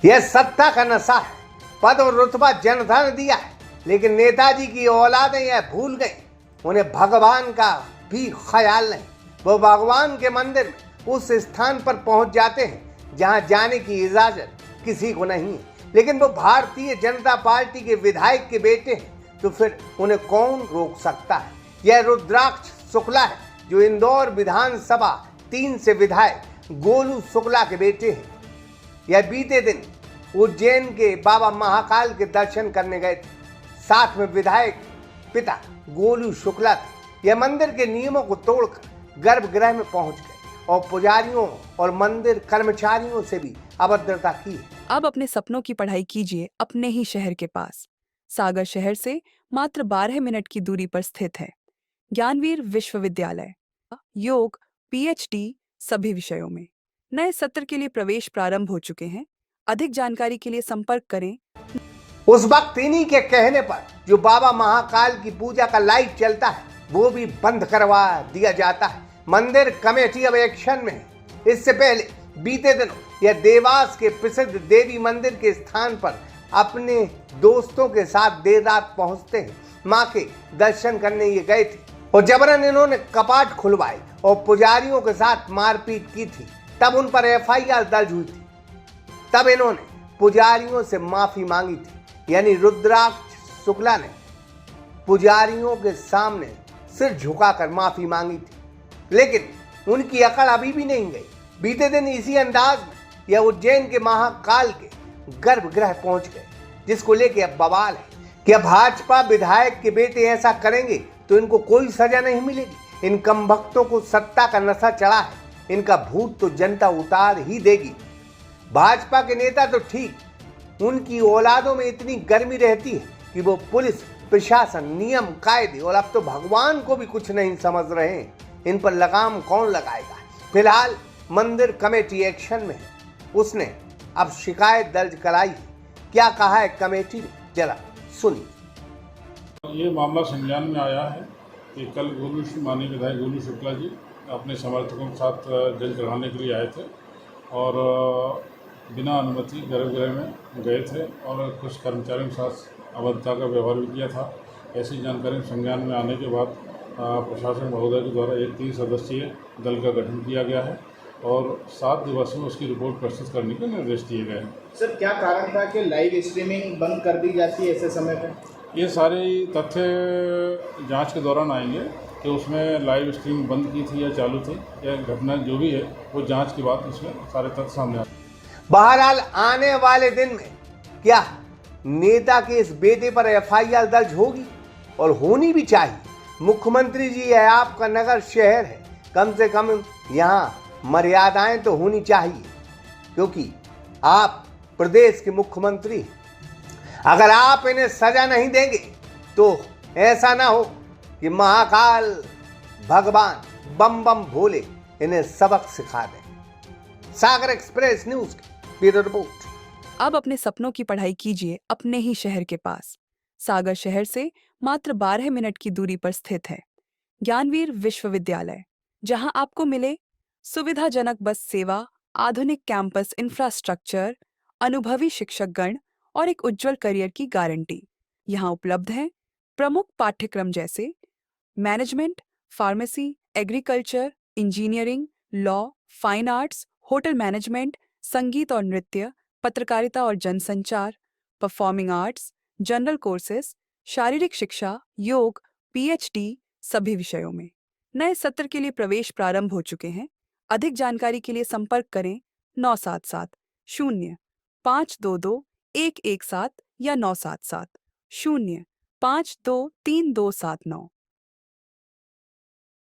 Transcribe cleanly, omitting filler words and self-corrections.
यह सत्ता का नशा है। पद और रुतबा जनधन दिया है, लेकिन नेताजी की औलादें यह भूल गई, उन्हें भगवान का भी ख्याल नहीं। वो भगवान के मंदिर में उस स्थान पर पहुंच जाते हैं जहां जाने की इजाजत किसी को नहीं है। लेकिन वो भारतीय जनता पार्टी के विधायक के बेटे हैं, तो फिर उन्हें कौन रोक सकता है। यह रुद्राक्ष शुक्ला है, जो इंदौर विधानसभा 3 से विधायक गोलू शुक्ला के बेटे हैं। यह बीते दिन उज्जैन के बाबा महाकाल के दर्शन करने गए थे। साथ में विधायक पिता गोलू शुक्ला थे। यह मंदिर के नियमों को तोड़कर गर्भगृह में पहुंच गए और पुजारियों और मंदिर कर्मचारियों से भी अभद्रता की है। अब अपने सपनों की पढ़ाई कीजिए अपने ही शहर के पास। सागर शहर से मात्र 12 मिनट की दूरी पर स्थित है ज्ञानवीर विश्वविद्यालय। योग, पीएचडी सभी विषयों में। नए सत्र के लिए प्रवेश प्रारंभ हो चुके हैं। अधिक जानकारी के लिए संपर्क करें। उस वक्त इन्हीं के कहने पर जो बाबा महाकाल की पूजा का लाइट चलता है, वो भी बंद करवा दिया जाता है। मंदिर कमेटी अब एक्शन में है। इससे पहले बीते दिनों यह देवास के प्रसिद्ध देवी मंदिर के स्थान पर अपने दोस्तों के साथ देर रात पहुंचते हैं। मां के दर्शन करने ये गए थे और जबरन इन्होंने कपाट खुलवाए और पुजारियों के साथ मारपीट की थी। तब उन पर एफआईआर दर्ज हुई थी। तब इन्होंने पुजारियों से माफी मांगी थी। यानी रुद्राक्ष शुक्ला ने पुजारियों के सामने सिर झुकाकर माफी मांगी थी, लेकिन उनकी अकड़ अभी भी नहीं गई। बीते दिन इसी अंदाज में यह उज्जैन के महाकाल के गर्भगृह पहुंच गए, जिसको लेके अब बवाल है कि अब भाजपा विधायक के बेटे ऐसा करेंगे तो इनको कोई सजा नहीं मिलेगी। इन कमबख्तों को सत्ता का नशा चढ़ा है, इनका भूत तो जनता उतार ही देगी। भाजपा के नेता तो ठीक, उनकी औलादों में इतनी गर्मी रहती है कि वो पुलिस प्रशासन, नियम कायदे और अब तो भगवान को भी कुछ नहीं समझ रहे हैं। इन पर लगाम कौन लगाएगा। फिलहाल मंदिर कमेटी एक्शन में है। उसने अब शिकायत दर्ज कराई है। क्या कहा है कमेटी ने, जरा सुनिए। ये मामला संज्ञान में आया है कि कल माननीय विधायक गोलू शुक्ला जी अपने समर्थकों के साथ जल चढ़ाने के लिए आए थे और बिना अनुमति गर्भगृह में गए थे और कुछ कर्मचारियों के साथ अभद्रता का व्यवहार भी किया था। ऐसी जानकारी संज्ञान में आने के बाद प्रशासन महोदय के द्वारा एक 3 सदस्यीय दल का गठन किया गया है और 7 दिवस में उसकी रिपोर्ट प्रस्तुत करने के निर्देश दिए गए हैं। सर, क्या कारण था कि लाइव स्ट्रीमिंग बंद कर दी जाती है ऐसे समय पर? ये सारे तथ्य जांच के दौरान आएंगे कि उसमें लाइव स्ट्रीम बंद की थी या चालू थी, या घटना जो भी है वो जांच के बाद उसमें सारे तथ्य सामने आए। बहरहाल आने वाले दिन में क्या नेता के इस बेटे पर एफआईआर दर्ज होगी, और होनी भी चाहिए। मुख्यमंत्री जी है, आपका नगर शहर है, कम से कम यहाँ मर्यादाएं तो होनी चाहिए, क्योंकि आप प्रदेश के मुख्यमंत्री हैं। अगर आप इन्हें सजा नहीं देंगे तो ऐसा ना हो कि महाकाल भगवान बम बम भोले इन्हें सबक सिखा दें। सागर एक्सप्रेस न्यूज की ब्यूरो रिपोर्ट। अब अपने सपनों की पढ़ाई कीजिए अपने ही शहर के पास। सागर शहर से मात्र 12 मिनट की दूरी पर स्थित है ज्ञानवीर विश्वविद्यालय, जहां आपको मिले सुविधाजनक बस सेवा, आधुनिक कैंपस इंफ्रास्ट्रक्चर, अनुभवी शिक्षकगण और एक उज्जवल करियर की गारंटी। यहाँ उपलब्ध है प्रमुख पाठ्यक्रम जैसे management, pharmacy, agriculture, engineering, law, fine arts, hotel management, संगीत और नृत्य, पत्रकारिता और जनसंचार, परफॉर्मिंग आर्ट्स, जनरल कोर्सेज, शारीरिक शिक्षा, योग, पीएचडी सभी विषयों में। नए सत्र के लिए प्रवेश प्रारंभ हो चुके हैं। अधिक जानकारी के लिए संपर्क करें 977 0 522 117 या 977 0 523 279।